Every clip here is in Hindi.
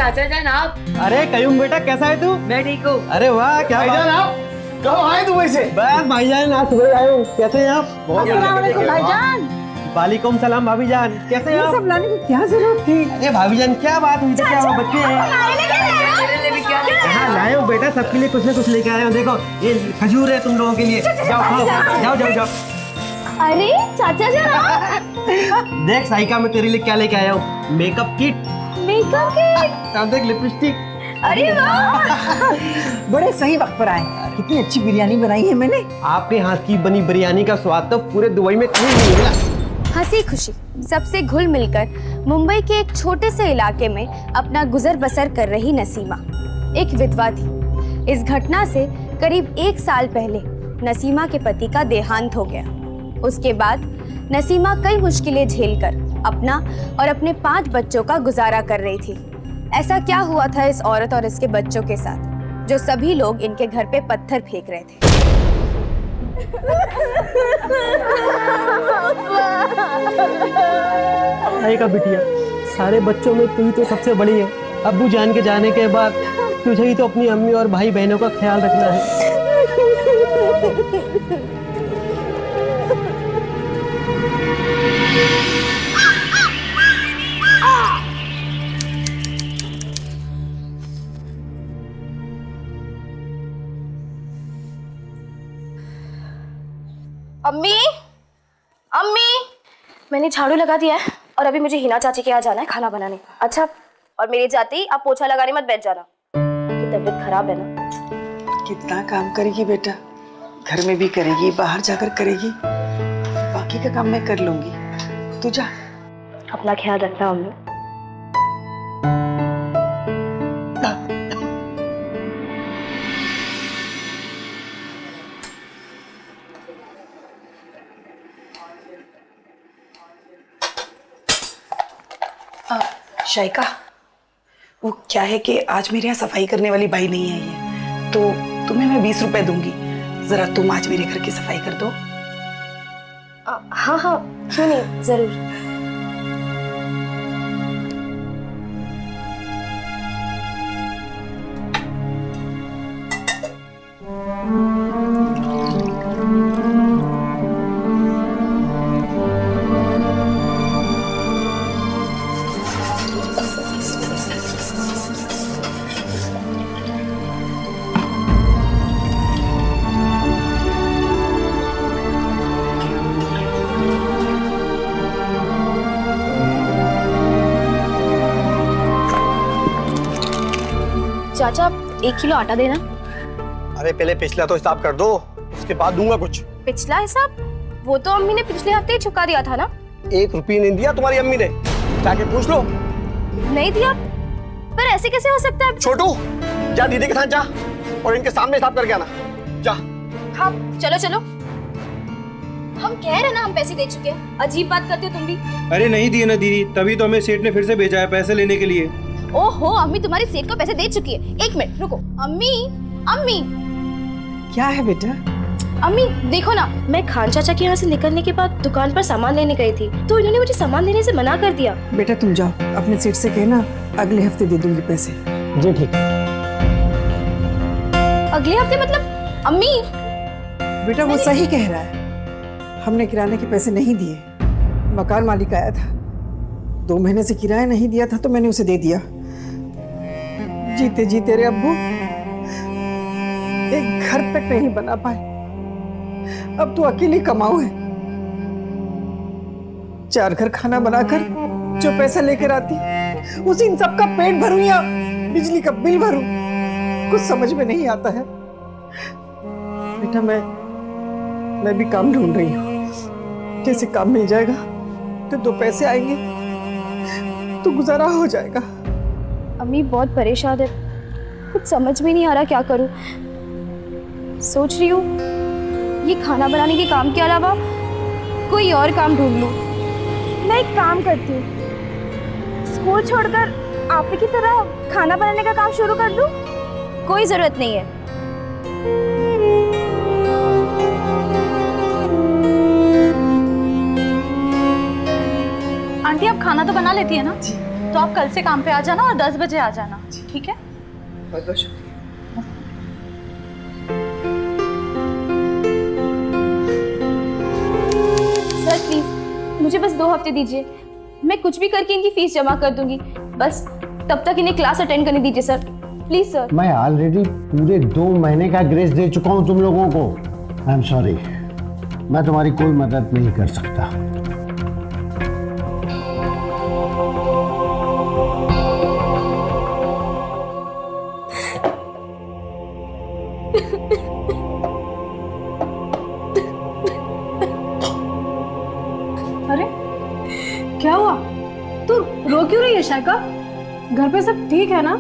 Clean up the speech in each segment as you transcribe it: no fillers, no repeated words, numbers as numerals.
चाचा जान आप। अरे कयूम बेटा, कैसा है तू? मैं ठीक हूँ। अरे वाह, क्या भाईजान आप कब आए दुबई से? बस भाईजान, आज सुबह आए हूँ। कैसे हैं आप? अस्सलाम वालेकुम भाईजान। वालेकुम सलाम भाभी जान, कैसे हैं ये आप? सब लाने की क्या जरूरत थी? अरे भाभी जान, क्या बात हुई? क्या हुआ? बच्चे हैं? मेरे लिए भी क्या लेके हाँ लाए हो बेटा, सबके लिए कुछ ना कुछ लेके आए हो। देखो ये खजूर है तुम लोगों के लिए। जाओ खाओ, जाओ जाओ जाओ। अरे चाचा जान, देख साइका, मैं तेरे लिए क्या लेके आया हूँ। Makeup kit. Makeup kit. अब देख लिपस्टिक। अरे वाह, बड़े सही वक्त पर आए। कितनी अच्छी बिरयानी बनाई है मैंने। आपके हाथ की बनी बिरयानी का स्वाद तो पूरे दुबई में कहीं नहीं मिला। हंसी खुशी सबसे घुल मिलकर मुंबई के एक छोटे से इलाके में अपना गुजर बसर कर रही नसीमा एक विधवा थी। इस घटना से करीब 1 साल पहले नसीमा के पति का देहांत हो गया। उसके बाद नसीमा कई मुश्किलें झेलकर अपना और अपने 5 बच्चों का गुजारा कर रही थी। ऐसा क्या हुआ था इस औरत और इसके बच्चों के साथ, जो सभी लोग इनके घर पे पत्थर फेंक रहे थे। आएगा बिटिया, सारे बच्चों में तू ही तो सबसे बड़ी है। अब्बू जान के जाने के बाद तुझे ही तो अपनी अम्मी और भाई बहनों का ख्याल रखना है। अम्मी, अम्मी, मैंने झाड़ू लगा दिया है और अभी मुझे हिना चाची के यहाँ जाना है खाना बनाने। अच्छा, और मेरे जाते ही आप पोछा लगाने मत बैठ जाना, उनकी तबीयत खराब है ना। कितना काम करेगी बेटा, घर में भी करेगी, बाहर जाकर करेगी। बाकी का काम मैं कर लूंगी, तू जा। अपना ख्याल रखना अम्मी। शाइका, वो क्या है कि आज मेरे यहाँ सफाई करने वाली बाई नहीं आई है, तो तुम्हें मैं 20 रुपए दूंगी। जरा तुम आज मेरे घर की सफाई कर दो। हाँ हाँ, क्यों नहीं, जरूर। चाचा 1 किलो आटा देना। अरे पहले पिछला तो हिसाब कर दो, उसके बाद दूंगा कुछ। पिछला हिसाब? वो तो अम्मी ने पिछले हफ्ते ही चुका दिया था ना। 1 रुपया नहीं दिया तुम्हारी अम्मी ने, जाके पूछ लो। नहीं दिया? पर ऐसे कैसे हो सकता है? छोटू, जा दीदी के साथ जा और इनके सामने हिसाब करके आना। जा। हाँ चलो चलो, हम कह रहे ना हम पैसे दे चुके हैं। अजीब बात करते हो तुम भी। अरे नहीं दिए ना दीदी, तभी तो हमें सेठ ने फिर से भेजा है पैसे लेने के लिए। ओहो, अम्मी तुम्हारी सेठ को पैसे दे चुकी है। 1 मिनट रुको। अम्मी, अम्मी, क्या है बेटा? अम्मी देखो ना, मैं खान चाचा के यहाँ से निकलने के बाद दुकान पर सामान लेने गई थी, तो इन्होंने मुझे सामान लेने से मना कर दिया। बेटा तुम जाओ, अपने सेठ से कहना अगले हफ्ते दे दूंगी पैसे। जी ठीक। अगले हफ्ते मतलब? अम्मी बेटा वो सही कह रहा है, हमने किराने के पैसे नहीं दिए। मकान मालिक आया था, 2 महीने से किराया नहीं दिया था तो मैंने उसे दे दिया। जीते जी तेरे अब्बू एक घर तक नहीं बना पाए, अब तू अकेली कमाऊ है। 4 घर खाना बनाकर जो पैसा लेकर आती, उसी इन सबका पेट भरूं या बिजली का बिल भरूं, कुछ समझ में नहीं आता है। बेटा मैं भी काम ढूंढ रही हूँ, जैसे काम मिल जाएगा तो 2 पैसे आएंगे तो गुजारा हो जाएगा। अम्मी बहुत परेशान है, कुछ समझ में नहीं आ रहा क्या करूं। सोच रही हूँ ये खाना बनाने के काम के अलावा कोई और काम ढूंढ लूं। मैं एक काम करती हूँ, स्कूल छोड़कर आप ही की तरह खाना बनाने का काम शुरू कर दूं। कोई जरूरत नहीं है। आंटी आप खाना तो बना लेती है ना? तो आप कल से काम पे आ जाना और 10 बजे आ जाना, ठीक है? बहुत बहुत शुक्रिया। सर प्लीज मुझे बस 2 हफ्ते दीजिए, मैं कुछ भी करके इनकी फीस जमा कर दूंगी। बस तब तक इन्हें क्लास अटेंड करने दीजिए सर, प्लीज सर। मैं ऑलरेडी पूरे 2 महीने का ग्रेस दे चुका हूं तुम लोगों को। आई एम सॉरी, मैं तुम्हारी कोई मदद नहीं कर सकता। अरे क्या हुआ? तू रो क्यों रही है शायका? घर पे सब ठीक है ना?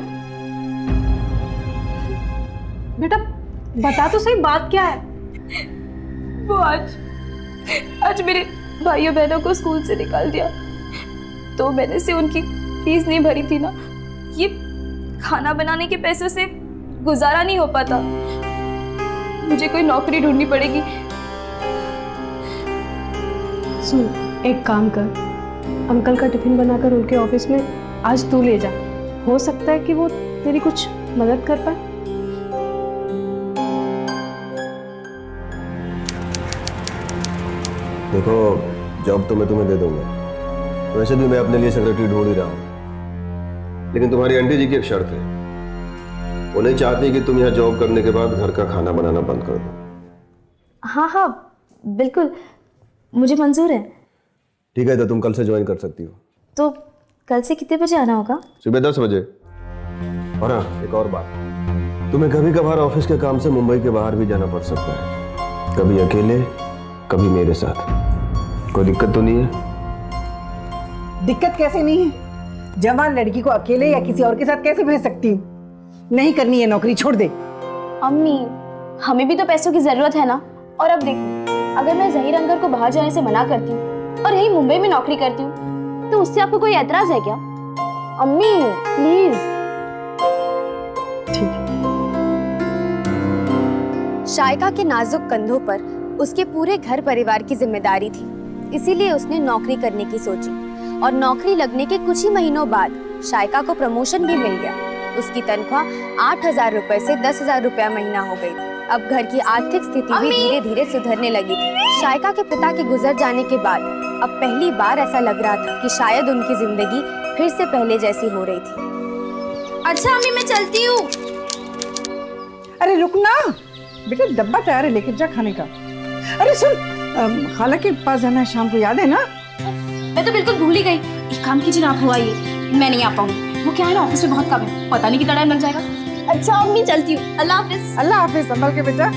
बेटा बता तो सही, बात क्या है? वो आज मेरे भाइयों बहनों को स्कूल से निकाल दिया, 2 महीने से उनकी फीस नहीं भरी थी ना, ये खाना बनाने के पैसों से गुजारा नहीं हो पाता, मुझे कोई नौकरी ढूंढनी पड़ेगी। सुन, एक काम कर, अंकल का टिफिन बनाकर उनके ऑफिस में आज तू ले जा, हो सकता है कि वो तेरी कुछ मदद कर पाए। देखो, जॉब तो मैं तुम्हें दे दूंगा, वैसे भी मैं अपने लिए सेक्रेटरी ढूंढ ही रहा हूँ, लेकिन तुम्हारी आंटी जी की एक शर्त है, वो नहीं चाहती कि तुम यहाँ जॉब करने के बाद घर का खाना बनाना बंद कर दो। हाँ हाँ बिल्कुल, मुझे मंजूर है। ठीक है, तो तुम कल से ज्वाइन कर सकती हो। तो कल से कितने बजे आना होगा? सुबह 10 बजे। और हाँ, एक और बात, तुम्हें कभी कभार ऑफिस के काम से मुंबई के बाहर भी जाना पड़ सकता है, कभी अकेले कभी मेरे साथ। कोई दिक्कत तो नहीं है? दिक्कत कैसे नहीं है? जवान लड़की को अकेले या किसी और के साथ कैसे भेज सकती हूँ? नहीं करनी है नौकरी, छोड़ दे। अम्मी, हमें भी तो पैसों की जरूरत है ना। और अब देखो, अगर मैं जहीर अंकल को बाहर जाने से मना करती हूँ और यही मुंबई में नौकरी करती हूँ, तो उससे आपको कोई एतराज है क्या? अम्मी प्लीज। ठीक है। शायका के नाजुक कंधों पर उसके पूरे घर परिवार की जिम्मेदारी थी, इसीलिए उसने नौकरी करने की सोची और नौकरी लगने के कुछ ही महीनों बाद शायका को प्रमोशन भी मिल गया। उसकी तनख्वाह 8,000 रुपए से 10,000 रुपया महीना हो गई। अब घर की आर्थिक स्थिति भी धीरे धीरे सुधरने लगी थी। शायका के पिता के गुजर जाने के बाद अब पहली बार ऐसा लग रहा था कि शायद उनकी जिंदगी फिर से पहले जैसी हो रही थी। अच्छा अम्मी, मैं चलती हूँ। अरे रुक ना बेटा, डब्बा तैयार है, लेकर जा खाने का। अरे सुन, खाला के पास जाना है शाम को, याद है ना? मैं तो बिल्कुल भूल ही गई। एक काम कीजिए ना, आप हुआ ये, मैं नहीं आ पाऊंगी, वो क्या है ना, ऑफिस में बहुत काम है, पता नहीं कितना टाइम लग जाएगा। अच्छा अम्मी, चलती हूँ, अल्लाह हाफिज। अल्लाह हाफिज, संभल के बेटा।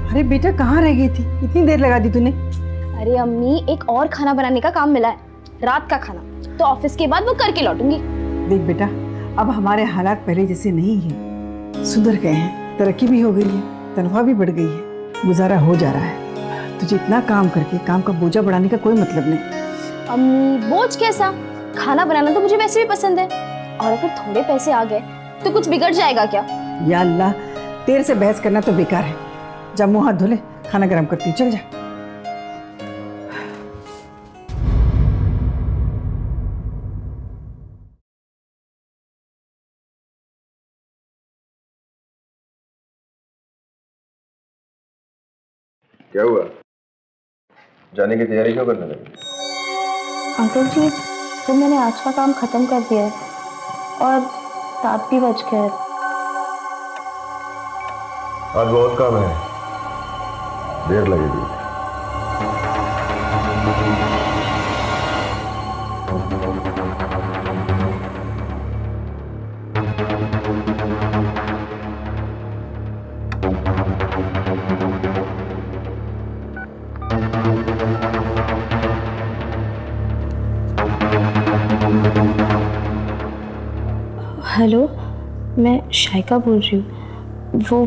अरे बेटा, कहाँ रह गई थी? इतनी देर लगा दी तूने। अरे अम्मी, एक और खाना बनाने का काम मिला है, रात का खाना, तो ऑफिस के बाद वो करके लौटूंगी। देख बेटा, अब हमारे हालात पहले जैसे नहीं है, सुधर गए हैं, तरक्की भी हो गई है, तनख्वाह भी बढ़ गई है, गुजारा हो जा रहा है। तुझे इतना काम करके काम का बोझा बढ़ाने का कोई मतलब नहीं। अम्मी, बोझ कैसा? खाना बनाना तो मुझे वैसे भी पसंद है, और अगर थोड़े पैसे आ गए तो कुछ बिगड़ जाएगा क्या? या अल्लाह, तेरे से बहस करना तो बेकार है। जा मुंह हाथ धुले, खाना गरम करती हूँ, चल जा। क्या हुआ? जाने की तैयारी क्यों करने लगी? अंकल जी, तो मैंने आज का काम खत्म कर दिया है और 7 भी बज गए। आज बहुत काम है, देर लगेगी। हेलो, मैं शाइका बोल रही हूँ। वो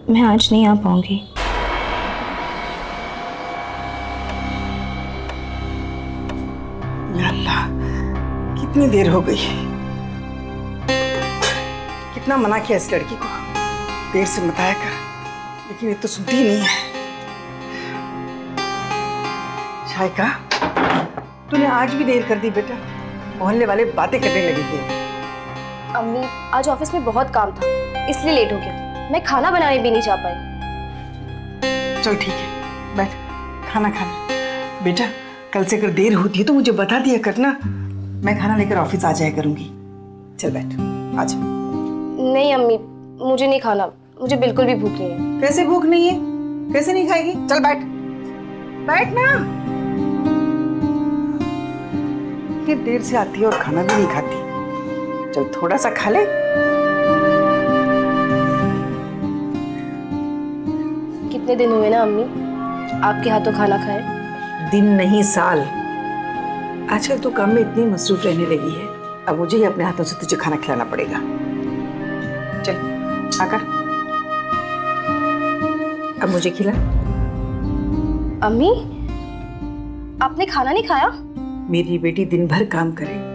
मैं आज नहीं आ पाऊंगी। या अल्लाह, कितनी देर हो गई। कितना मना किया इस लड़की को, देर से मत आया कर, लेकिन ये तो सुनती ही नहीं है। शाइका, तूने आज भी देर कर दी बेटा। मोहल्ले वाले बातें करने लगे थे। अम्मी, आज ऑफिस में बहुत काम था, इसलिए लेट हो गया। मैं खाना बनाने भी नहीं जा पाई। चल ठीक है, बैठ खाना खाना। बेटा, कल से अगर देर होती है तो मुझे बता दिया करना, मैं खाना लेकर ऑफिस आ जाया करूंगी। चल बैठ, आ जा। नहीं अम्मी, मुझे नहीं खाना, मुझे बिल्कुल भी भूख नहीं है। कैसे भूख नहीं है? कैसे नहीं खाएगी? चल बैठ, बैठ ना। ये देर से आती है और खाना भी नहीं खाती। चल थोड़ा सा खा ले। कितने दिन हुए ना अम्मी आपके हाथों खाना खाए? दिन नहीं साल। आजकल तो काम में इतनी मसरूफ रहने लगी है, अब मुझे ही अपने हाथों से तुझे खाना खिलाना पड़ेगा। चल आकर, अब मुझे खिला। अम्मी, आपने खाना नहीं खाया? मेरी बेटी दिन भर काम करे,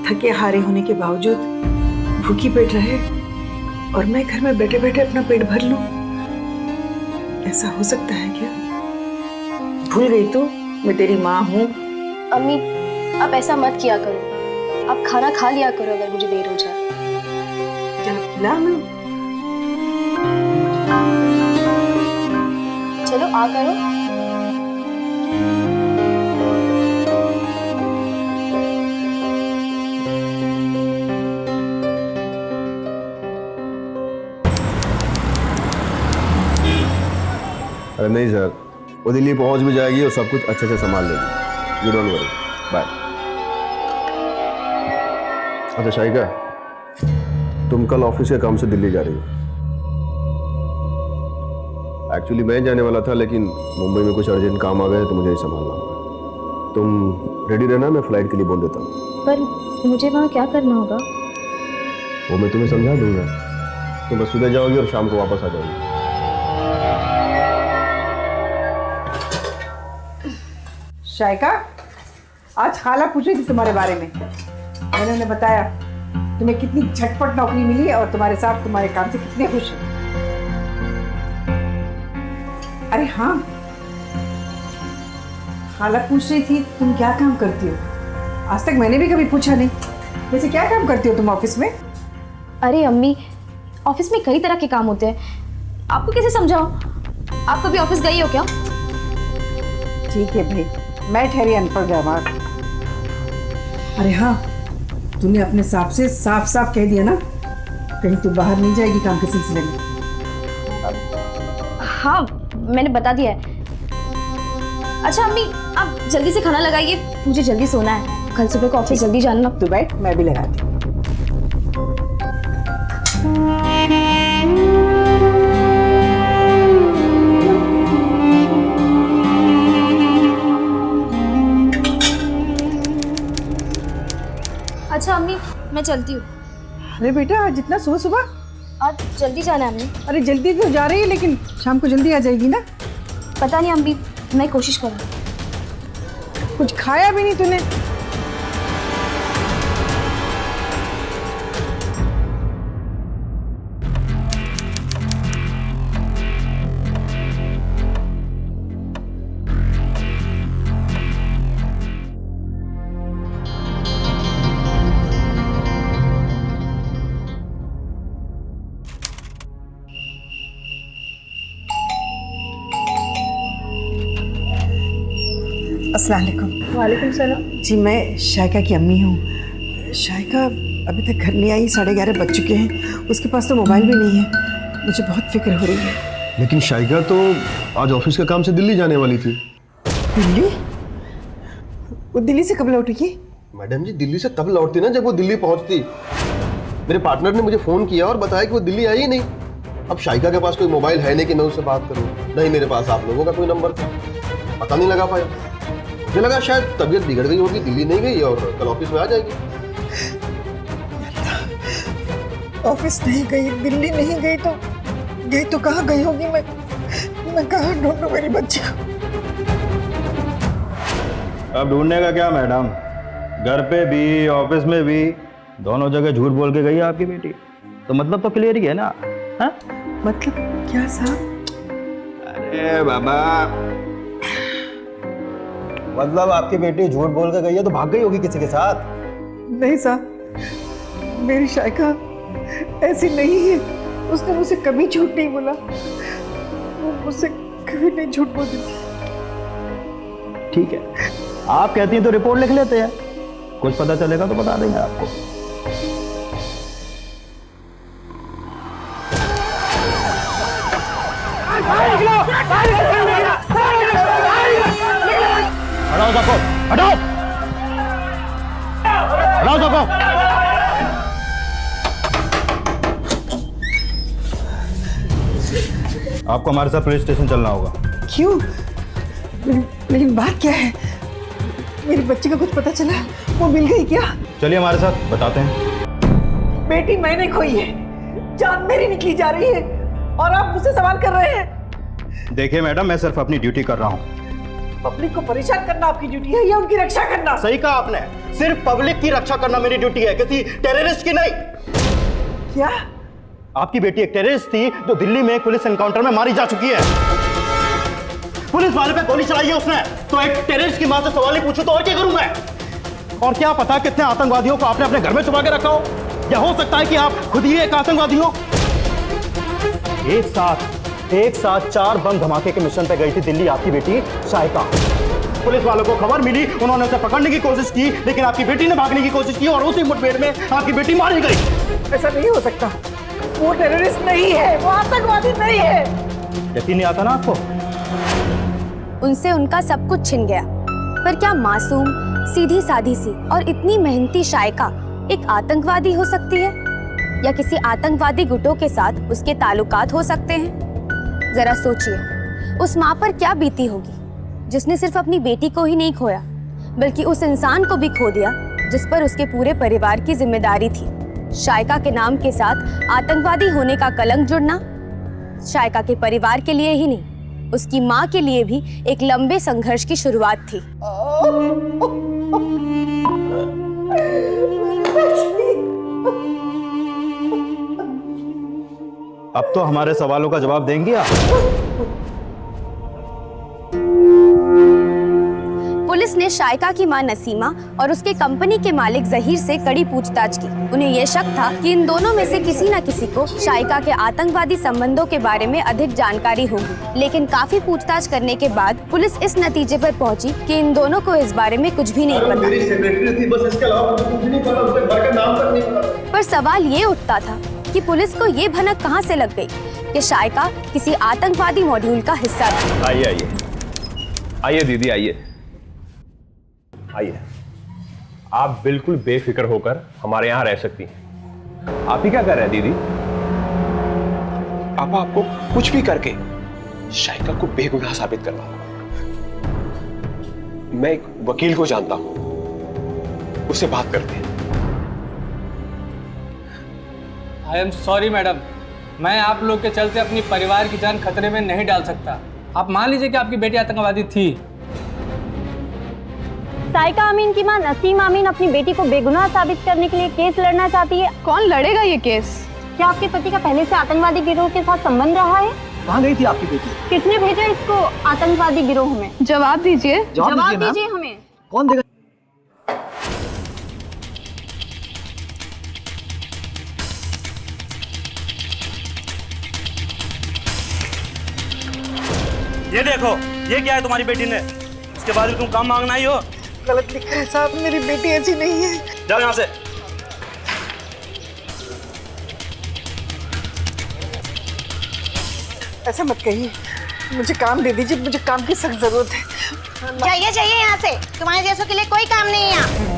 थके हारे होने के बावजूद भूखी पेट रहे और मैं घर में बैठे बैठे अपना पेट भर लूं। ऐसा हो सकता है क्या? भूल गई तू मैं तेरी माँ हूँ। अम्मी, आप ऐसा मत किया करो, आप खाना खा लिया करो अगर मुझे देर हो जाए। चल खिला मैं। चलो आ करो। अरे नहीं सर, वो दिल्ली पहुंच भी जाएगी और सब कुछ अच्छे से संभाल लेगी। You don't worry, bye. अच्छा शाइका, तुम कल ऑफिस के काम से दिल्ली जा रही हो। एक्चुअली मैं जाने वाला था, लेकिन मुंबई में कुछ अर्जेंट काम आ गए तो मुझे ही संभालना होगा। तुम रेडी रहना, मैं फ्लाइट के लिए बोल देता हूँ। पर मुझे वहाँ क्या करना होगा? वो मैं तुम्हें समझा दूंगा। तुम बस सुबह जाओगी और शाम को वापस आ जाओगी। शाइका, आज खाला पूछ रही थी तुम्हारे बारे में। मैंने उन्हें बताया तुम्हें कितनी झटपट नौकरी मिली है और तुम्हारे साथ तुम्हारे काम से कितने खुश हैं। अरे हाँ, खाला पूछ रही थी तुम क्या काम करती हो। आज तक मैंने भी कभी पूछा नहीं। वैसे क्या काम करती हो तुम ऑफिस में? अरे अम्मी, ऑफिस में कई तरह के काम होते हैं, आपको कैसे समझाऊं? आप कभी ऑफिस गई हो क्या? ठीक है भाई, मैं ठहरी अनपढ़ गवार। अरे हाँ, तूने अपने साहब से साफ साफ कह दिया ना, कहीं तू बाहर नहीं जाएगी काम के सिलसिले में। हाँ, मैंने बता दिया है। अच्छा अम्मी, आप जल्दी से खाना लगाइए, मुझे जल्दी सोना है, कल सुबह को ऑफिस जल्दी जाना। तू बैठ, मैं भी लगाती हूँ। अच्छा अम्मी, मैं चलती हूँ। अरे बेटा, आज इतना सुबह सुबह? आज जल्दी जाना है अम्मी। अरे जल्दी तो जा रही है, लेकिन शाम को जल्दी आ जाएगी ना? पता नहीं अम्मी, मैं कोशिश करूँगी। कुछ खाया भी नहीं तूने। अस्सलाम वालेकुम। वालेकुम सलाम। जी मैं शायका की अम्मी हूँ। शायका अभी तक घर नहीं आई, 11:30 बज चुके हैं। उसके पास तो मोबाइल भी नहीं है। मुझे बहुत फिक्र हो रही है। लेकिन शाइका तो आज ऑफिस के काम से दिल्ली जाने वाली थी। दिल्ली? वो दिल्ली से कब लौटेगी? मैडम जी दिल्ली से तब लौटती ना जब वो दिल्ली पहुंचती। मेरे पार्टनर ने मुझे फोन किया और बताया कि वो दिल्ली आई ही नहीं। अब शाइका के पास कोई मोबाइल है नहीं कि मैं उससे बात करूं। नहीं मेरे पास आप लोगों का कोई नंबर था, पता नहीं लगा पाया। मुझे लगा शायद तबीयत बिगड़ गई होगी, दिल्ली नहीं गई और कल ऑफिस में आ जाएगी। ऑफिस नहीं गई, दिल्ली नहीं गई तो कहाँ गई होगी? मैं कहाँ ढूंढूं मेरी बच्ची को? अब ढूंढने का क्या मैडम, घर पे भी ऑफिस में भी दोनों जगह झूठ बोल के गई है आपकी बेटी। तो मतलब तो क्लियर ही है ना? हाँ? मतलब क्या साहब? अरे बाबा, मतलब आपकी बेटी झूठ बोल के गई है तो भाग गई होगी किसी के साथ। नहीं साहब, मेरी शायका ऐसी नहीं है। उसने मुझसे कभी झूठ नहीं बोला। वो मुझसे कभी नहीं झूठ बोली। ठीक है, आप कहती हैं तो रिपोर्ट लिख लेते हैं, कुछ पता चलेगा तो बता देंगे आपको। हटाओ सबको, हटाओ हटाओ सबको। आपको हमारे साथ पुलिस स्टेशन चलना होगा। क्यों? लेकिन बात क्या है? मेरी बच्ची का कुछ पता चला? वो मिल गई क्या? चलिए हमारे साथ, बताते हैं। बेटी मैंने खोई है, जान मेरी निकली जा रही है और आप मुझसे सवाल कर रहे हैं। देखिए मैडम, मैं सिर्फ अपनी ड्यूटी कर रहा हूँ। पब्लिक को परेशान करना आपकी ड्यूटी है या उनकी रक्षा करना? सही कहा आपने, सिर्फ पब्लिक की रक्षा करना मेरी ड्यूटी है, किसी टेररिस्ट की नहीं। क्या? आपकी बेटी एक टेररिस्ट थी जो दिल्ली में एक पुलिस एनकाउंटर में मारी जा चुकी है। पुलिस वाले पे गोली चलाई है उसने, तो एक टेररिस्ट की मां से सवाल नहीं पूछूं तो और क्या करूं मैं? और क्या पता कितने आतंकवादियों को आपने अपने घर में छुपा के रखा हो, या हो सकता है कि आप खुद ही एक आतंकवादी हो। एक साथ 4 बम धमाके के मिशन पे गई थी दिल्ली आपकी बेटी शाइका। पुलिस वालों को खबर मिली, उन्होंने उसे पकड़ने की कोशिश की, लेकिन आपकी बेटी ने भागने की कोशिश की और उसी मुठभेड़ में आपकी बेटी मारी गई। ऐसा नहीं हो सकता। वो टेररिस्ट नहीं है, वो आतंकवादी नहीं है। यकीन नहीं आता ना आपको? उनसे उनका सब कुछ छिन गया, पर क्या मासूम, सीधी साधी सी और इतनी मेहनती शाइका एक आतंकवादी हो सकती है? या किसी आतंकवादी गुटों के साथ उसके ताल्लुकात हो सकते हैं? जरा सोचिए, उस माँ पर क्या बीती होगी जिसने सिर्फ अपनी बेटी को ही नहीं खोया, बल्कि उस इंसान को भी खो दिया जिस पर उसके पूरे परिवार की जिम्मेदारी थी। शाइका के नाम के साथ आतंकवादी होने का कलंक जुड़ना शाइका के परिवार के लिए ही नहीं, उसकी माँ के लिए भी एक लंबे संघर्ष की शुरुआत थी। अब तो हमारे सवालों का जवाब देंगे आप? पुलिस ने शाइका की मां नसीमा और उसके कंपनी के मालिक जहीर से कड़ी पूछताछ की। उन्हें यह शक था कि इन दोनों में से किसी न किसी को शाइका के आतंकवादी संबंधों के बारे में अधिक जानकारी होगी, लेकिन काफी पूछताछ करने के बाद पुलिस इस नतीजे पर पहुंची कि इन दोनों को इस बारे में कुछ भी नहीं पता। मेरी सेक्रेटरी थी, बस इसके अलावा मुझे कुछ नहीं पता, उसके घर का नाम तक नहीं पता। पर सवाल ये उठता था कि पुलिस को ये भनक कहां से लग गई कि शाइका किसी आतंकवादी मॉड्यूल का हिस्सा था। आइए आइए आइए दीदी, आइए आइए। आप बिल्कुल बेफिक्र होकर हमारे यहाँ रह सकती हैं। आप ही क्या कर रहे हैं दीदी? पापा आपको कुछ भी करके शाइका को बेगुनाह साबित करना होगा। मैं एक वकील को जानता हूं, उससे बात करते हैं। आई एम सॉरी मैडम, मैं आप लोग के चलते अपनी परिवार की जान खतरे में नहीं डाल सकता। आप मान लीजिए कि आपकी बेटी आतंकवादी थी। शाइका अमीन की मां नसीम अमीन अपनी बेटी को बेगुनाह साबित करने के लिए केस लड़ना चाहती है। कौन लड़ेगा ये केस? क्या आपके पति का पहले से आतंकवादी गिरोह के साथ संबंध रहा है? कहाँ गई थी आपकी बेटी? किसने भेजा इसको आतंकवादी गिरोह में? जवाब दीजिए। जवाब दीजिए हमें। कौन देगा? ये देखो, ये क्या है तुम्हारी बेटी ने? इसके बाद भी तुम काम मांगना ही हो? गलत लिखा है साहब, मेरी बेटी ऐसी नहीं है। जाओ यहाँ से। ऐसा मत कहिए, मुझे काम दे दीजिए, मुझे काम की सख्त जरूरत है। जाइए जाइए यहाँ से, तुम्हारे जैसों के लिए कोई काम नहीं है यहाँ।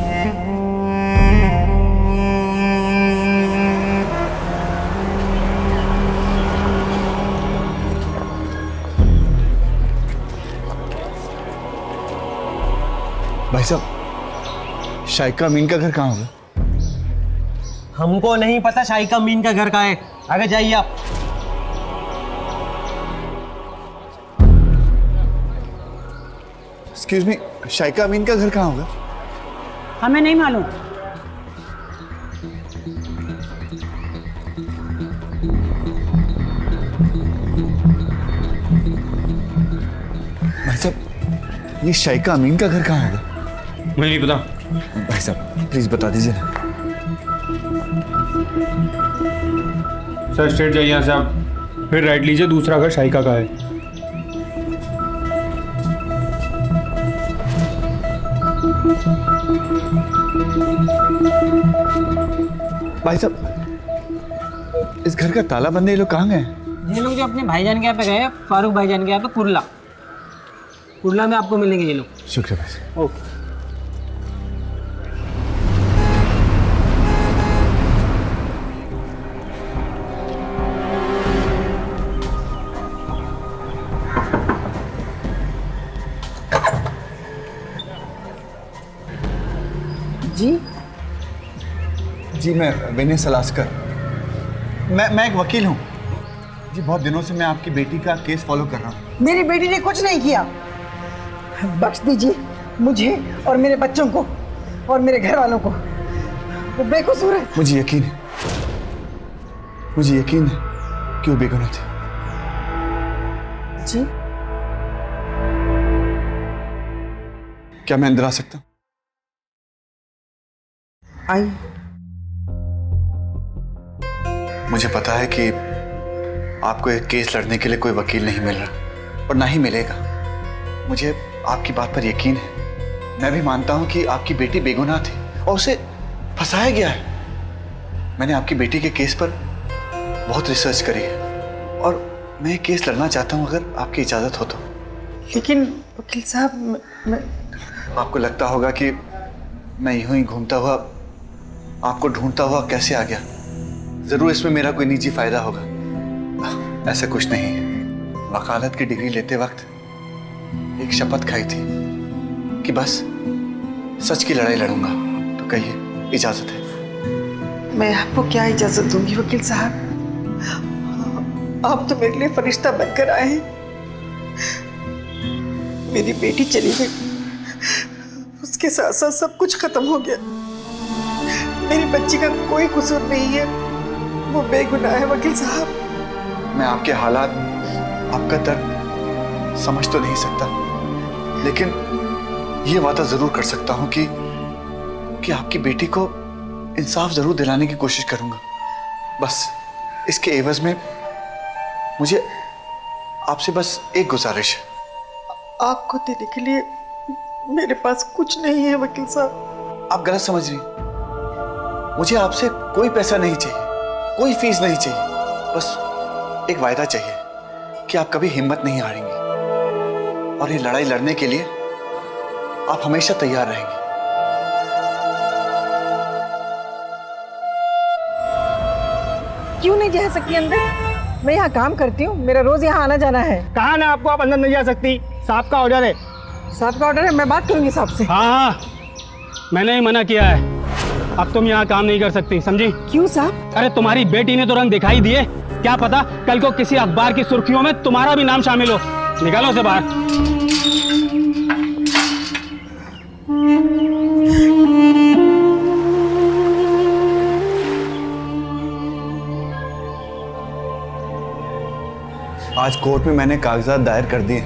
भाई साहब, शाइका अमीन का घर कहाँ होगा? हमको नहीं पता शाइका अमीन का घर कहाँ है, आगे जाइए आप। एक्सक्यूज मी, शाइका अमीन का घर कहाँ होगा? हमें नहीं मालूम। भाई साहब, ये शाइका अमीन का घर कहाँ होगा? मुझे नहीं पता। भाई साहब प्लीज बता दीजिए ना। सर स्ट्रेट जाइए यहाँ से आप, फिर राइट लीजिए, दूसरा घर शाइका का है। भाई साहब, इस घर का ताला बंद है, ये लोग कहाँ गए? ये लोग जो अपने भाईजान के यहाँ पे गए, फारूक भाईजान के यहाँ पे कुर्ला में आपको मिलेंगे ये लोग। शुक्रिया भाई साहब। ओके। जी मैं विनय सलास्कर, मैं एक वकील हूँ जी। बहुत दिनों से मैं आपकी बेटी का केस फॉलो कर रहा हूँ। मेरी बेटी ने कुछ नहीं किया, बख्श दीजिए मुझे और मेरे बच्चों को और मेरे घर वालों को, वो बेकसूर है। मुझे यकीन है कि वो बेगुनाह थे। जी क्या मैं अंदर आ सकता हूँ? आई। मुझे पता है कि आपको एक केस लड़ने के लिए कोई वकील नहीं मिल रहा और ना ही मिलेगा। मुझे आपकी बात पर यकीन है। मैं भी मानता हूं कि आपकी बेटी बेगुनाह थी और उसे फंसाया गया है। मैंने आपकी बेटी के केस पर बहुत रिसर्च करी है और मैं ये केस लड़ना चाहता हूं, अगर आपकी इजाज़त हो तो। लेकिन वकील साहब, मैं आपको लगता होगा कि मैं यूं ही घूमता हुआ आपको ढूंढता हुआ कैसे आ गया। जरूर इसमें मेरा कोई निजी फायदा होगा। ऐसा कुछ नहीं है। वकालत की डिग्री लेते वक्त एक शपथ खाई थी कि बस सच की लड़ाई लड़ूंगा। तो कहिए, इजाजत है? मैं आपको क्या इजाजत दूंगी वकील साहब, आप तो मेरे लिए फरिश्ता बनकर आए हैं। मेरी बेटी चली गई, उसके साथ साथ सब कुछ खत्म हो गया। मेरी बच्ची का कोई कसूर नहीं है, वो बेगुनाह है वकील साहब। मैं आपके हालात, आपका दर्द समझ तो नहीं सकता, लेकिन ये वादा जरूर कर सकता हूं कि आपकी बेटी को इंसाफ जरूर दिलाने की कोशिश करूंगा। बस इसके एवज में मुझे आपसे बस एक गुजारिश है। आपको देने के लिए मेरे पास कुछ नहीं है वकील साहब। आप गलत समझ रही। मुझे आपसे कोई पैसा नहीं चाहिए, कोई फीस नहीं चाहिए। बस एक वायदा चाहिए कि आप कभी हिम्मत नहीं हारेंगी और ये लड़ाई लड़ने के लिए आप हमेशा तैयार रहेंगे। क्यों नहीं जा सकती अंदर? मैं यहाँ काम करती हूँ, मेरा रोज यहाँ आना जाना है। कहा ना आपको आप अंदर नहीं जा सकती, साहब का ऑर्डर है। साहब का ऑर्डर है, मैं बात करूंगी साहब से। हाँ, मैंने ही मना किया है। अब तुम यहाँ काम नहीं कर सकती, समझी? क्यों साहब? अरे तुम्हारी बेटी ने तो रंग दिखाई दिए, क्या पता कल को किसी अखबार की सुर्खियों में तुम्हारा भी नाम शामिल हो। निकालो उसे बाहर। आज कोर्ट में मैंने कागजात दायर कर दिए।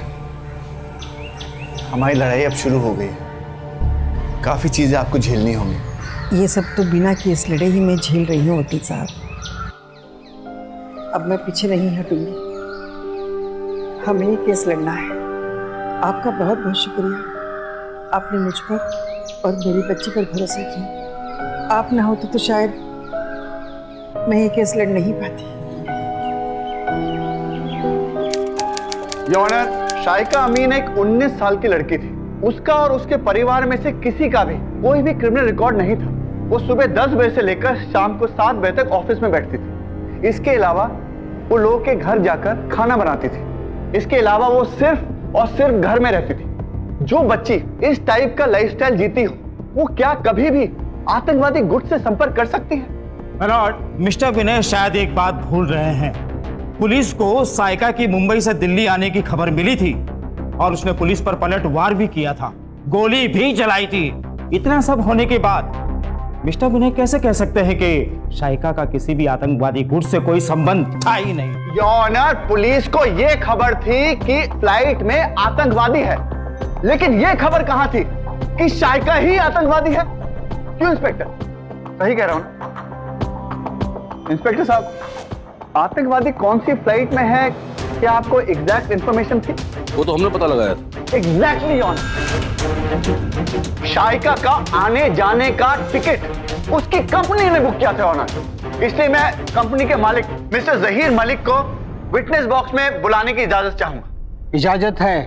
हमारी लड़ाई अब शुरू हो गई है। काफी चीजें आपको झेलनी होंगी। ये सब तो बिना केस लड़े ही मैं झेल रही हूँ वकील साहब। अब मैं पीछे नहीं हटूंगी, हमें ही केस लड़ना है। आपका बहुत बहुत शुक्रिया। आपने मुझ पर और मेरी बच्ची पर भरोसा किया। आप ना होते तो शायद मैं ये केस लड़ नहीं पाती। योर ऑनर, शाइका अमीन एक 19 साल की लड़की थी। उसका और उसके परिवार में से किसी का भी कोई भी क्रिमिनल रिकॉर्ड नहीं था। वो सुबह 10 बजे से लेकर शाम को 7 बजे तक ऑफिस में बैठती थी। इसके अलावा वो लोगों के घर जाकर खाना बनाती थी। इसके अलावा वो सिर्फ और सिर्फ घर में रहती थी। जो बच्ची इस टाइप का लाइफस्टाइल जीती हो, वो क्या कभी भी आतंकवादी गुट से संपर्क कर सकती है? मिस्टर विनय शायद एक बात भूल रहे हैं। पुलिस को साइका की मुंबई से दिल्ली आने की खबर मिली थी और उसने पुलिस पर पलटवार भी किया था, गोली भी चलाई थी। इतना सब होने के बाद मिस्टर विनय कैसे कह सकते हैं कि शाइका का किसी भी आतंकवादी गुट से कोई संबंध था ही नहीं? योर ऑनर, पुलिस को यह खबर थी कि फ्लाइट में आतंकवादी है, लेकिन यह खबर कहां थी कि शाइका ही आतंकवादी है? क्यों इंस्पेक्टर? सही कह रहा हूं ना इंस्पेक्टर साहब? आतंकवादी कौन सी फ्लाइट में है, क्या आपको एग्जैक्ट इंफॉर्मेशन थी? वो तो हमने पता लगाया। Exactly on. शाइका का आने जाने का टिकट उसकी कंपनी ने बुक किया था ऑनर। इसलिए मैं कंपनी के मालिक मिस्टर जहीर मलिक को विटनेस बॉक्स में बुलाने की इजाजत चाहूंगा। इजाजत है।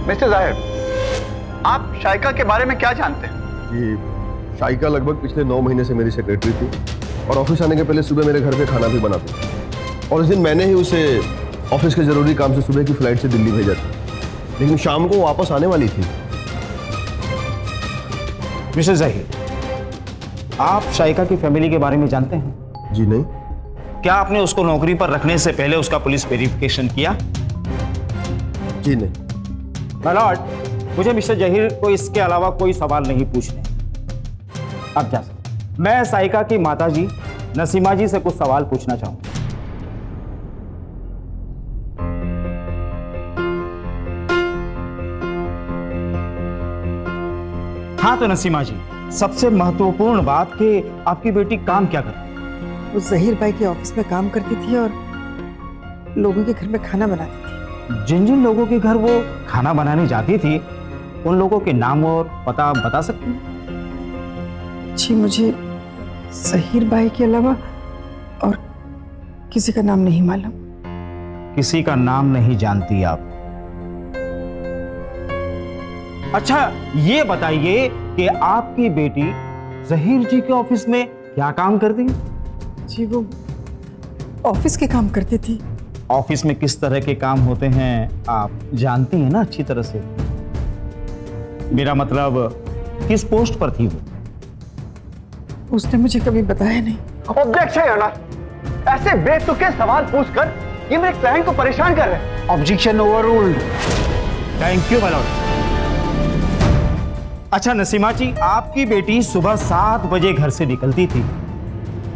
मिस्टर जाहिर, आप शाइका के बारे में क्या जानते हैं? जी, शाइका लगभग पिछले 9 महीने से मेरी सेक्रेटरी थी और ऑफिस आने के पहले सुबह मेरे घर पे खाना भी बनाती थी। और इस दिन मैंने ही उसे ऑफिस के जरूरी काम से सुबह की फ्लाइट से दिल्ली भेजा था, लेकिन शाम को वापस आने वाली थी। मिस्टर जहीर, आप शाइका की फैमिली के बारे में जानते हैं? जी नहीं। क्या आपने उसको नौकरी पर रखने से पहले उसका पुलिस वेरिफिकेशन किया? जी नहीं। लॉर्ड, मुझे मिस्टर जहीर को इसके अलावा कोई सवाल नहीं पूछने। अब जा सकते। मैं साइका की माताजी नसीमा जी से कुछ सवाल पूछना चाहूंगा। हाँ तो नसीमा जी, सबसे महत्वपूर्ण बात कि आपकी बेटी काम क्या करती है? वो जहीर भाई के ऑफिस में काम करती थी और लोगों के घर में खाना बनाती थी। जिन जिन लोगों के घर वो खाना बनाने जाती थी, उन लोगों के नाम और पता आप बता सकती हैं? जी, मुझे जहीर भाई के अलावा और किसी का नाम नहीं मालूम। किसी का नाम नहीं जानती आप? अच्छा, ये बताइए कि आपकी बेटी जहीर जी के ऑफिस में क्या काम करती है? जी, वो ऑफिस के काम करती थी। ऑफिस में किस तरह के काम होते हैं आप जानती हैं ना अच्छी तरह से। मेरा मतलब किस पोस्ट पर थी वो? उसने मुझे कभी बताया नहीं। ऑब्जेक्शन है ना, ऐसे बेतुके सवाल पूछकर ये मेरे क्लाइंट को परेशान कर रहे हैं। Objection overruled. Thank you madam. अच्छा नसीमा जी, आपकी बेटी सुबह 7 बजे घर से निकलती थी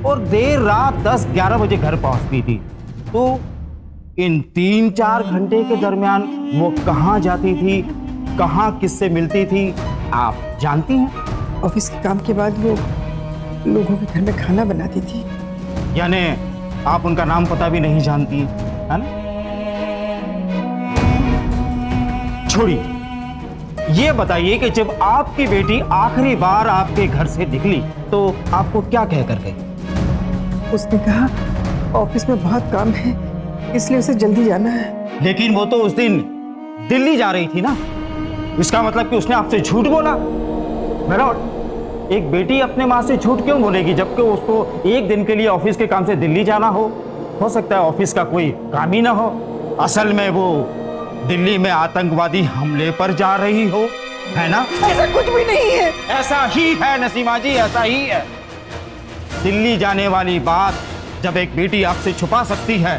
और देर रात 10-11 बजे घर पहुंचती थी, तो इन 3-4 घंटे के दरमियान वो कहां जाती थी, कहां किससे मिलती थी, आप जानती हैं? ऑफिस के काम के बाद वो लोगों के घर में खाना बनाती थी। यानी आप उनका नाम पता भी नहीं जानती, है ना? छोड़िए, ये बताइए कि जब आपकी बेटी आखिरी बार आपके घर से निकली तो आपको क्या कहकर गई? उसने कहा ऑफिस में बहुत काम है, इसलिए उसे जल्दी जाना है। लेकिन वो तो उस दिन दिल्ली जा रही थी ना, इसका मतलब कि उसने आपसे झूठ बोला। एक बेटी अपने माँ से झूठ क्यों बोलेगी जबकि उसको एक दिन के लिए ऑफिस के काम से दिल्ली जाना हो सकता है ऑफिस का कोई काम ही ना हो। असल में वो दिल्ली में आतंकवादी हमले पर जा रही हो, है ना? ऐसा कुछ भी नहीं है। ऐसा ही है नसीमा जी, ऐसा ही है। दिल्ली जाने वाली बात जब एक बेटी आपसे छुपा सकती है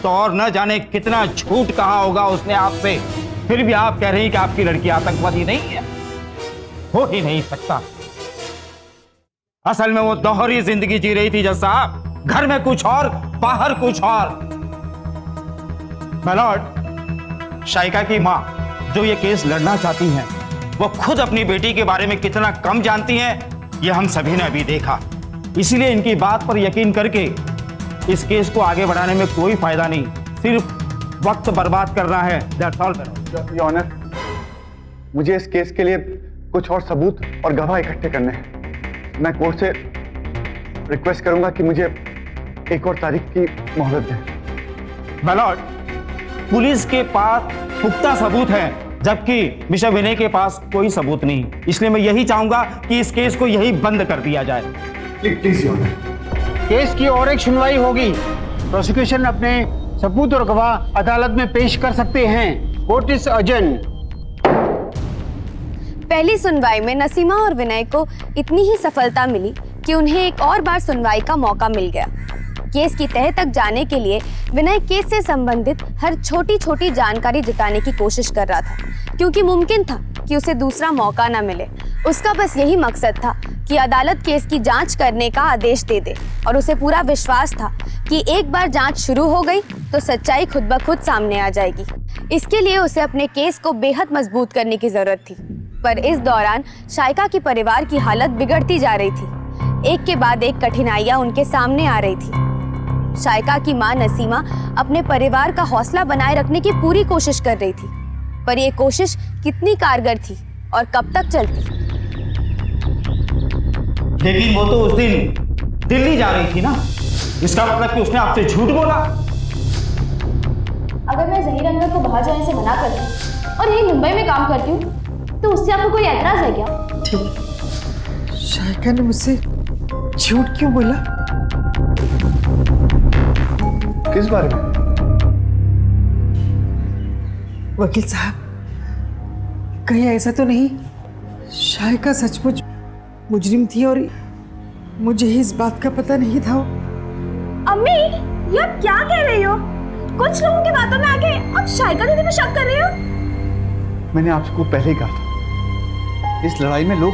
तो और न जाने कितना झूठ कहा होगा उसने आपसे, फिर भी आप कह रही कि आपकी लड़की आतंकवादी नहीं है। हो ही नहीं सकता। असल में वो दोहरी जिंदगी जी रही थी जज साहब, घर में कुछ और बाहर कुछ और। मैलॉर्ड, शाइका की मां जो ये केस लड़ना चाहती हैं, वो खुद अपनी बेटी के बारे में कितना कम जानती हैं ये हम सभी ने अभी देखा। इसीलिए इनकी बात पर यकीन करके इस केस को आगे बढ़ाने में कोई फायदा नहीं, सिर्फ वक्त बर्बाद करना है। That's all. योर ऑनर, मुझे इस केस के लिए कुछ और सबूत और गवाह इकट्ठे करने हैं। मैं कोर्ट से रिक्वेस्ट करूंगा कि मुझे एक और तारीख की मोहलत दें। बैलॉट, पुलिस के पास पुख्ता सबूत है, जबकि मिस्टर विनय के पास कोई सबूत नहीं। इसलिए मैं यही चाहूंगा कि इस केस को यही बंद कर दिया जाए। Please your honour. केस की और एक सुनवाई होगी। प्रोसिक्यूशन अपने सबूत और गवाह अदालत में पेश कर सकते हैं। कोर्ट इज अजन। पहली सुनवाई में नसीमा और विनय को इतनी ही सफलता मिली कि उन्हें एक और बार सुनवाई का मौका मिल गया। केस की तह तक जाने के लिए विनय केस से संबंधित हर छोटी छोटी जानकारी जुटाने की कोशिश कर रहा था, क्योंकि मुमकिन था कि उसे दूसरा मौका न मिले। उसका बस यही मकसद था कि अदालत केस की जांच करने का आदेश दे दे, और उसे पूरा विश्वास था कि एक बार जांच शुरू हो गई तो सच्चाई खुद ब खुद सामने आ जाएगी। इसके लिए उसे अपने केस को बेहद मजबूत करने की जरूरत थी। पर इस दौरान शाइका की परिवार की हालत बिगड़ती जा रही थी। एक के बाद एक कठिनाइयां उनके सामने आ रही थी। शाइका की मां नसीमा अपने परिवार का हौसला बनाए रखने की पूरी कोशिश कर रही थी, पर यह कोशिश कितनी कारगर थी और कब तक चलती? लेकिन वो तो उस दिन दिल्ली जा रही थी ना, इसका मतलब कि उसने आपसे झूठ बोला। अगर मैं जहीर अहमद को बाहर जाने से मना करती और यही मुंबई में काम करती हूँ तो उससे आपको कोई एतराज है क्या? ठीक, शाइका ने मुझसे झूठ क्यों बोला? किस बारे में? वकील साहब, कहीं ऐसा तो नहीं शाइका सचमुच मुजरिम थी और मुझे ही इस बात का पता नहीं था? अम्मी, ये आप क्या कह रही हो? कुछ लोगों की बातों में आके आप शाइका दीदी पे शक कर रहे हो? मैंने आपको पहले ही कहा था, इस लड़ाई में लोग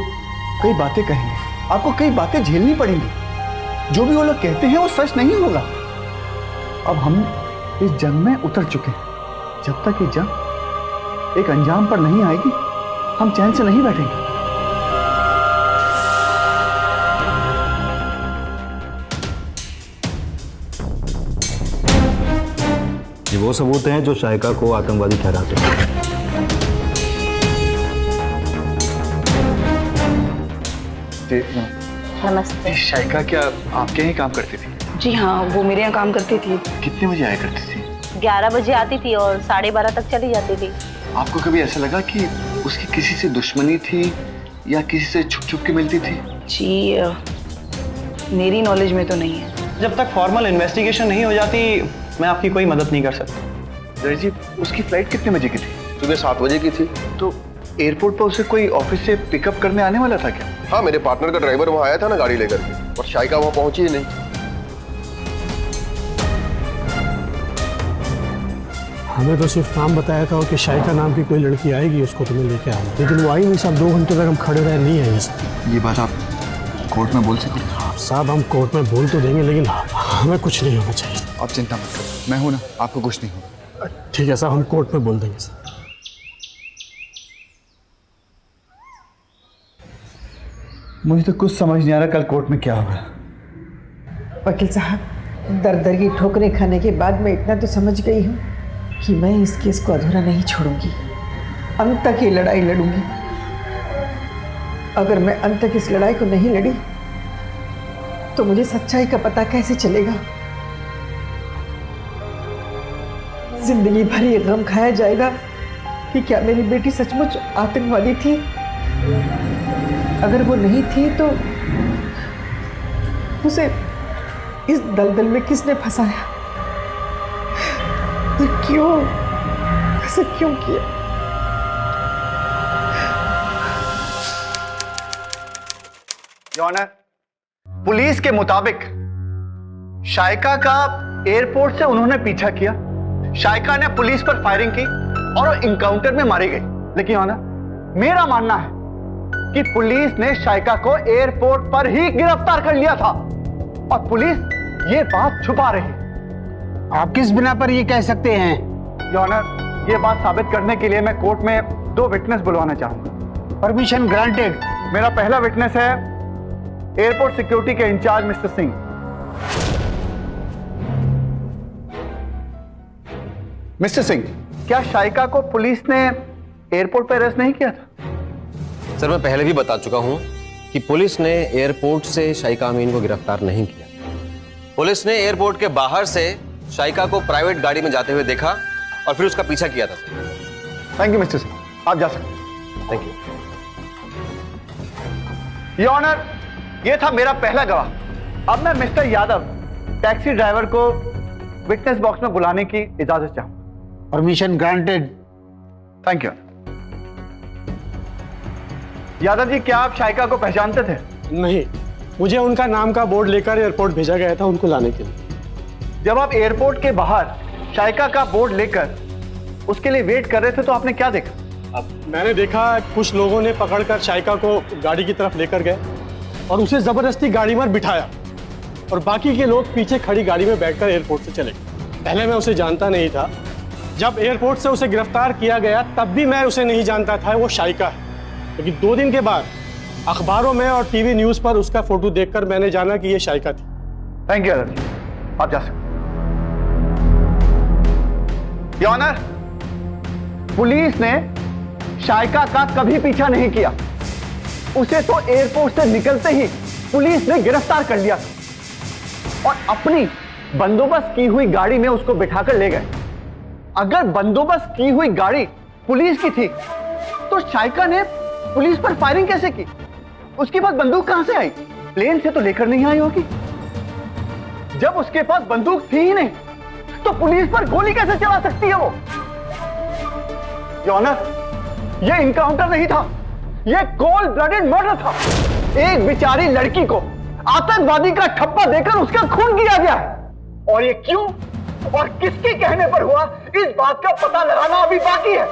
कई बातें कहेंगे, आपको कई बातें झेलनी पड़ेंगी। जो भी वो लोग कहते हैं वो सच नहीं होगा। अब हम इस जंग में उतर चुके हैं। जब तक ये जंग एक अंजाम पर नहीं आएगी, हम चैन से नहीं बैठेंगे। ये वो सबूत हैं जो शाइका को आतंकवादी ठहराते हैं। नमस्ते। शाइका क्या आपके यहाँ काम करती थी? जी हाँ, वो मेरे यहाँ काम करती थी। कितने बजे आया करती थी? 11 बजे आती थी और 12:30 तक चली जाती थी। आपको कभी ऐसा लगा कि उसकी किसी से दुश्मनी थी या किसी से छुप छुप के मिलती थी? जी, मेरी नॉलेज में तो नहीं है। जब तक फॉर्मल इन्वेस्टिगेशन नहीं हो जाती, मैं आपकी कोई मदद नहीं कर सकता। जय जी, उसकी फ्लाइट कितने बजे की थी? सुबह 7 बजे की थी। तो एयरपोर्ट पर उसे कोई ऑफिस से पिकअप करने आने वाला था क्या? हाँ, मेरे पार्टनर का ड्राइवर वहां आया था ना गाड़ी लेकर के, और शाइका वहां पहुंची ही नहीं। हमें तो सिर्फ नाम बताया था कि शाइका नाम की कोई लड़की आएगी, उसको तुम्हें लेके आना, लेकिन वो आई नहीं साहब। 2 घंटे तक हम खड़े रहे, नहीं आई साहब। ये बात आप कोर्ट में बोल सकते? साहब, हम कोर्ट में बोल तो देंगे, लेकिन हमें कुछ नहीं होना चाहिए। आप चिंता मत करो, मैं हूं ना, आपको कुछ नहीं होगा। ठीक है साहब, हम कोर्ट में बोल देंगे साहब। मुझे तो कुछ समझ नहीं आ रहा कल कोर्ट में क्या होगा। वकील साहब, दर दर की ठोकरें खाने के बाद मैं इतना तो समझ गई हूँ कि मैं इस केस को अधूरा नहीं छोड़ूंगी। अंत तक ये लड़ाई लड़ूंगी। अगर मैं अंत तक इस लड़ाई को नहीं लड़ी तो मुझे सच्चाई का पता कैसे चलेगा? जिंदगी भर ये गम खाया जाएगा कि क्या मेरी बेटी सचमुच आतंकवादी थी। अगर वो नहीं थी तो उसे इस दलदल में किसने फंसाया? क्यों? ऐसा क्यों किया? योर ऑनर, पुलिस के मुताबिक शाइका का एयरपोर्ट से उन्होंने पीछा किया। शाइका ने पुलिस पर फायरिंग की और वो इनकाउंटर में मारी गई। लेकिन ऑनर, मेरा मानना है कि पुलिस ने शाइका को एयरपोर्ट पर ही गिरफ्तार कर लिया था और पुलिस ये बात छुपा रही। आप किस बिना पर ये कह सकते हैं? योर ऑनर, ये बात साबित करने के लिए मैं कोर्ट में 2 विटनेस बुलवाना चाहूंगा। Permission granted. मेरा पहला विटनेस है एयरपोर्ट सिक्योरिटी के incharge mister Singh. Mister Singh, क्या शाइका को पुलिस ने एयरपोर्ट पर अरेस्ट नहीं किया था? सर, मैं पहले भी बता चुका हूं कि पुलिस ने एयरपोर्ट से शाइका अमीन को गिरफ्तार नहीं किया। पुलिस ने एयरपोर्ट के बाहर से शाइका को प्राइवेट गाड़ी में जाते हुए देखा और फिर उसका पीछा किया था। थैंक यू मिस्टर सिंह, आप जा सकते हैं। Thank you. योर ऑनर, ये था मेरा पहला गवाह। अब मैं मिस्टर यादव टैक्सी ड्राइवर को विटनेस बॉक्स में बुलाने की इजाजत चाहूँ। Permission granted. Thank you. Yadav ji, क्या आप शाइका को पहचानते थे? नहीं, मुझे उनका नाम का बोर्ड लेकर एयरपोर्ट भेजा गया था उनको लाने के लिए। जब आप एयरपोर्ट के बाहर शाइका का बोर्ड लेकर उसके लिए वेट कर रहे थे तो आपने क्या देखा? अब मैंने देखा कुछ लोगों ने पकड़कर शाइका को गाड़ी की तरफ लेकर गए और उसे जबरदस्ती गाड़ी में बिठाया और बाकी के लोग पीछे खड़ी गाड़ी में बैठकर एयरपोर्ट से चले गए। पहले मैं उसे जानता नहीं था। जब एयरपोर्ट से उसे गिरफ्तार किया गया तब भी मैं उसे नहीं जानता था वो शाइका है, लेकिन 2 दिन के बाद अखबारों में और टीवी न्यूज़ पर उसका फोटो देखकर मैंने जाना कि ये शाइका थी। थैंक यू यादव जी, आप जा सकते। योर ऑनर, पुलिस ने शाइका का कभी पीछा नहीं किया। उसे तो एयरपोर्ट से निकलते ही पुलिस ने गिरफ्तार कर लिया और अपनी बंदोबस्त की हुई गाड़ी में उसको बिठाकर ले गए। अगर बंदोबस्त की हुई गाड़ी पुलिस की थी तो शाइका ने पुलिस पर फायरिंग कैसे की? उसके पास बंदूक कहां से आई? प्लेन से तो लेकर नहीं आई होगी। जब उसके पास बंदूक थी ही नहीं तो पुलिस पर गोली कैसे चला सकती है वो? योर ऑनर, ये इनकाउंटर नहीं था, ये कोल्ड ब्लडेड मर्डर था। एक बेचारी लड़की को आतंकवादी का ठप्पा देकर उसका खून किया गया है और ये क्यों और किसके कहने पर हुआ, इस बात का पता लगाना अभी बाकी है।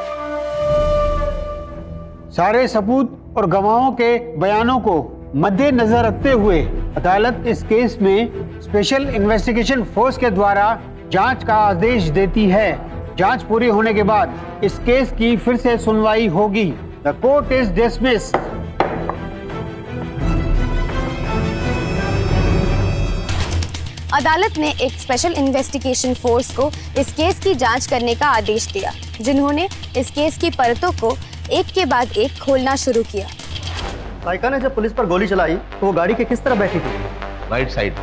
सारे सबूत और गवाहों के बयानों को मद्देनजर रखते हुए अदालत इस केस में स्पेशल इन्वेस्टिगेशन फोर्स के द्वारा जांच का आदेश देती है। जांच पूरी होने के बाद इस केस की फिर से सुनवाई होगी। The court is dismissed. अदालत ने एक स्पेशल इन्वेस्टिगेशन फोर्स को इस केस की जांच करने का आदेश दिया, जिन्होंने इस केस की परतों को एक के बाद एक खोलना शुरू किया। शाइका ने जब पुलिस पर गोली चलाई तो वो गाड़ी के किस तरह बैठी थी? Right side.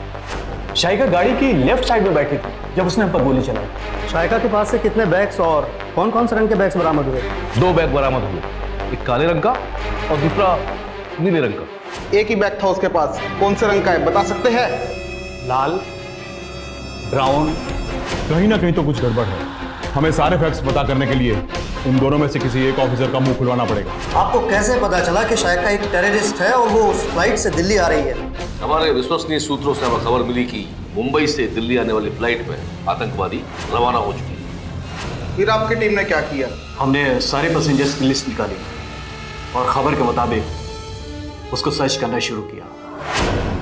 शाइका गाड़ी की लेफ्ट साइड में बैठी थी जब उसने हम पर गोली चलाई। शाइका के पास से कितने बैग्स और कौन कौन से रंग के बैग्स बरामद हुए? 2 बैग बरामद हुए, एक काले रंग का और दूसरा नीले रंग का। एक ही बैग था उसके पास, कौन से रंग का है बता सकते हैं? लाल, ब्राउन, कहीं ना कहीं तो कुछ गड़बड़ है। हमें सारे फैक्ट्स पता करने के लिए इन दोनों में से किसी एक ऑफिसर का मुंह खुलवाना पड़ेगा। आपको कैसे पता चला कि शाइका एक टेररिस्ट है और वो उस फ्लाइट से दिल्ली आ रही है? हमारे विश्वसनीय सूत्रों से हमें खबर मिली कि मुंबई से दिल्ली आने वाली फ्लाइट में आतंकवादी रवाना हो चुकी है। फिर आपकी टीम ने क्या किया? हमने सारे पैसेंजर्स की लिस्ट निकाली और खबर के मुताबिक उसको सर्च करना शुरू किया।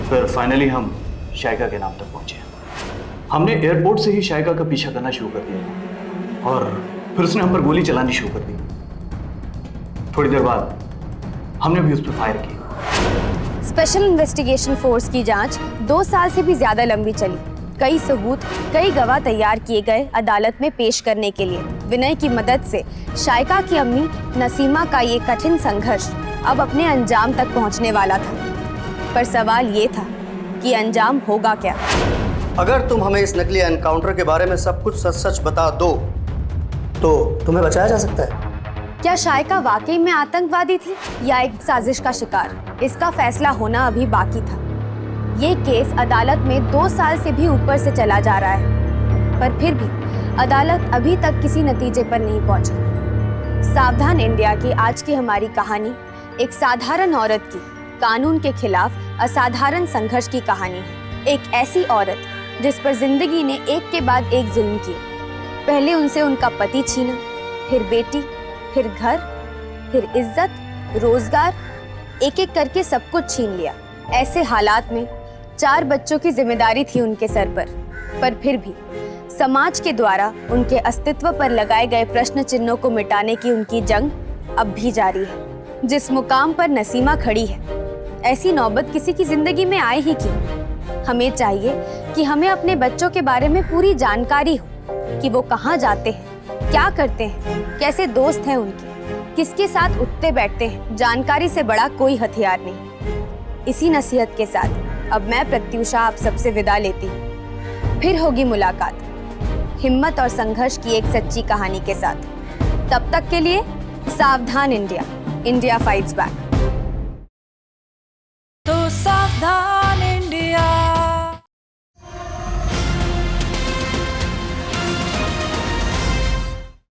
फिर फाइनली हम शाइका के नाम तक पहुंचे। हमने एयरपोर्ट से ही शाइका का पीछा करना शुरू कर दिया और फिर उसने हम पर गोली चलानी शुरू कर दी। थोड़ी देर बाद हमने भी उस पर फायर किया। स्पेशल इन्वेस्टिगेशन फोर्स की जांच 2 साल से भी ज्यादा लंबी चली। कई सबूत, कई गवाह तैयार किए गए अदालत में पेश करने के लिए। विनय की मदद से शाइका की अम्मी नसीमा का ये कठिन संघर्ष अब अपने अंजाम तक पहुंचने वाला था। पर सवाल ये था कि अंजाम होगा क्या? अगर तुम हमें इस नकली एनकाउंटर के बारे में सब कुछ सच सच बता दो तो तुम्हें बचाया जा सकता है। क्या शाइका वाकई में आतंकवादी थी या एक साजिश का शिकार? इसका फैसला होना अभी बाकी था। ये केस अदालत में 2 साल से भी ऊपर से चला जा रहा है, पर फिर भी अदालत अभी तक किसी नतीजे पर नहीं पहुंची। सावधान इंडिया की आज की हमारी कहानी एक साधारण औरत की कानून के खिलाफ असाधारण संघर्ष की कहानी है। एक ऐसी औरत जिस पर जिंदगी ने एक के बाद एक जुल्म किए। पहले उनसे उनका पति छीना, फिर बेटी, फिर घर, फिर इज्जत, रोजगार, एक एक करके सब कुछ छीन लिया। ऐसे हालात में 4 बच्चों की जिम्मेदारी थी उनके सर पर फिर भी समाज के द्वारा उनके अस्तित्व पर लगाए गए प्रश्न चिन्हों को मिटाने की उनकी जंग अब भी जारी है। जिस मुकाम पर नसीमा खड़ी है, ऐसी नौबत किसी की जिंदगी में आए ही क्यों। हमें चाहिए कि हमें अपने बच्चों के बारे में पूरी जानकारी हो कि वो कहाँ जाते हैं, क्या करते हैं, कैसे दोस्त हैं उनके, किसके साथ उठते बैठते हैं। जानकारी से बड़ा कोई हथियार नहीं। इसी नसीहत के साथ अब मैं प्रत्युषा आप सबसे विदा लेती हूँ। फिर होगी मुलाकात हिम्मत और संघर्ष की एक सच्ची कहानी के साथ। तब तक के लिए सावधान इंडिया, इंडिया फाइट्स बैक।